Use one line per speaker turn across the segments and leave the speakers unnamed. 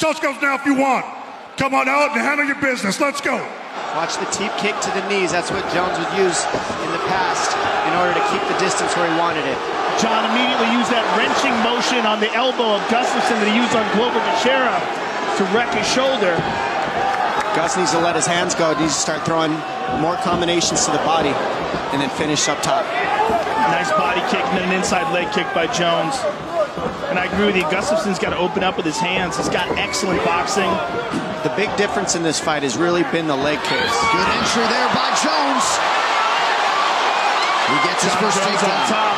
touch goes now if you want. Come on out and handle your business. Let's go.
Watch the teep kick to the knees. That's what Jones would use in the past in order to keep the distance where he wanted it.
John immediately used that wrenching motion on the elbow of Gustafsson that he used on Glover Teixeira to wreck his shoulder.
Gus needs to let his hands go. He needs to start throwing more combinations to the body and then finish up top.
Nice body kick and then an inside leg kick by Jones. And I agree with you, Gustafsson's got to open up with his hands. He's got excellent boxing.
The big difference in this fight has really been the leg kicks.
Good entry there by Jones. He gets his first takedown.
On top.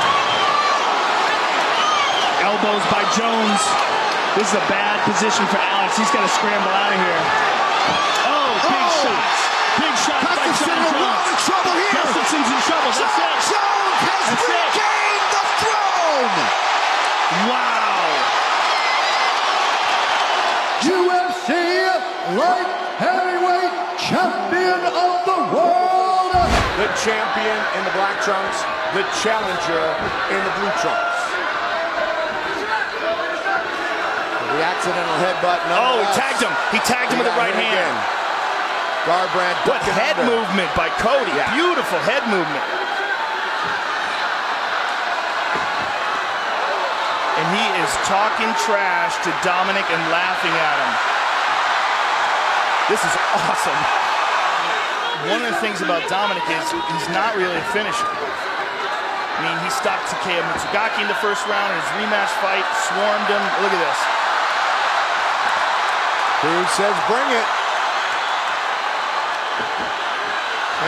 Elbows by Jones. This is a bad position for Alex. He's got to scramble out of here. Oh, big shots. Big shots by John Jones.
In trouble here.
Gustafsson's in trouble. That's it.
Jones has regained the throne.
Wow.
UFC light heavyweight champion of the world.
The champion in the black trunks, the challenger in the blue trunks. The accidental headbutt.
Oh, he tagged him. He tagged him with the right hand.
Garbrandt.
What head movement by Cody.
Yeah.
Beautiful head movement. And he is talking trash to Dominic and laughing at him. This is awesome. One of the things about Dominic is he's not really a finisher. I mean, he stopped Takeya Mitsugaki in the first round in his rematch fight, swarmed him. Look at this.
Cruz says, bring it.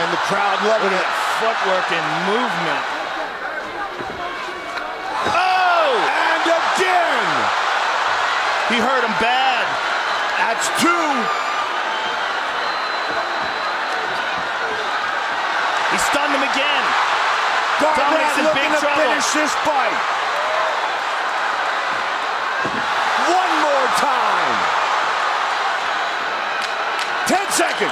And the crowd loving it.
Footwork and movement.
Oh! And again!
He hurt him bad.
That's two.
He stunned him again.
Garbrandt
in
looking
big
to
trouble.
finish this fight. One more time. 10 seconds.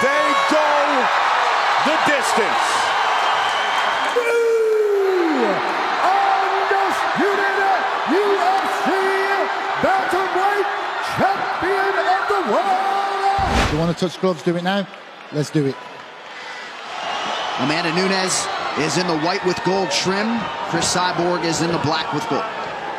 They go the distance.
Undisputed UFC bantamweight champion of the world. You want to touch gloves? Do it now. Let's do it.
Amanda Nunes is in the white with gold trim. Chris Cyborg is in the black with gold.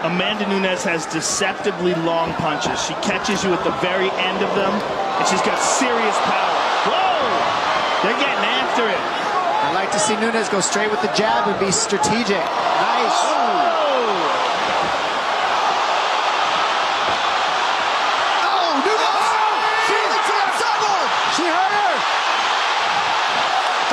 Amanda Nunes has deceptively long punches. She catches you at the very end of them, and she's got serious power. Whoa! They're getting after it.
I'd like to see Nunes go straight with the jab and be strategic. Nice.
Oh, Nunes! She hits it on Cyborg!
She hurt her.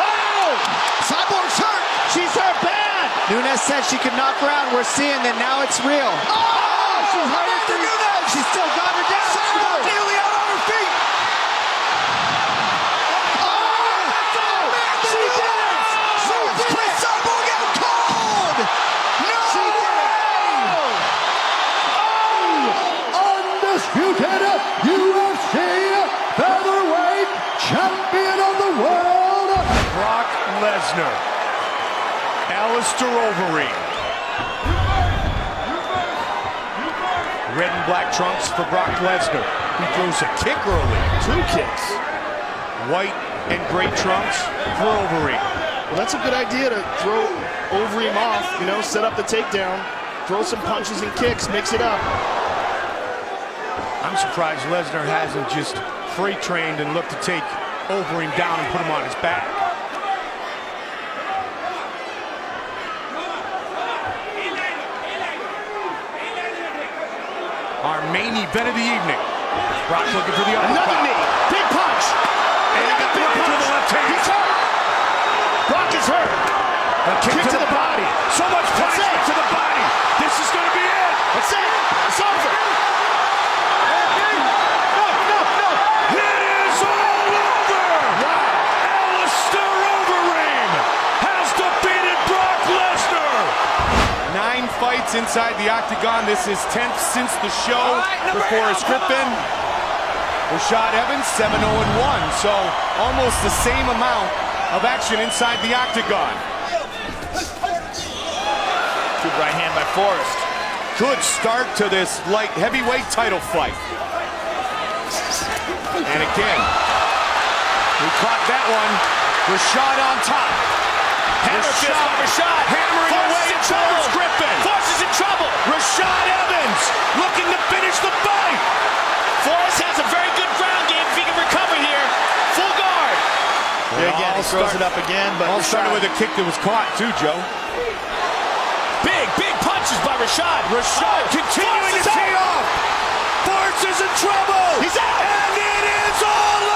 Oh!
Cyborg's hurt!
She's hurt bad!
Nunes said she could knock her out. We're seeing that now it's real.
Oh!
She's hurt her
Amanda
too.
Nunes!
She's still got her down.
Cyborg nearly out on her feet!
Undisputed UFC featherweight champion of the world.
Brock Lesnar. Alistair Overeem. Red and black trunks for Brock Lesnar. He throws a kick early.
2 kicks.
White and gray trunks for Overeem.
Well, that's a good idea to throw Overeem off, you know, set up the takedown, throw some punches and kicks, mix it up.
I'm surprised Lesnar hasn't just freight trained and looked to take Overeem down and put him on his back. Our main event of the evening. Brock looking for the uppercut.
Another knee. Big punch.
And he got
big
right to
punch.
the left hand.
He's hurt. Brock is hurt.
A kick to the body. So much punishment to the body. This is going to be it.
That's it. It's over.
It is all over. Alistair Overeem has defeated Brock Lesnar. 9 fights inside the octagon. This is 10th since the show for Forrest Griffin. Rashad Evans, 7-0-1. So almost the same amount of action inside the octagon.
Good right hand by Forrest.
Good start to this light heavyweight title fight. And again, we caught that one. Rashad on top.
Hammer fist by Rashad.
Hammering away at Forrest Griffin.
Forrest is in trouble.
Rashad Evans looking to finish the fight.
Forrest has a very good ground game if he can recover here. Full guard. There again, he throws it up again, but
All started with a kick that was caught too, Joe.
Big punches by Rashad.
Rashad continuing to tee off. Forrest is in trouble.
He's out.
And it is all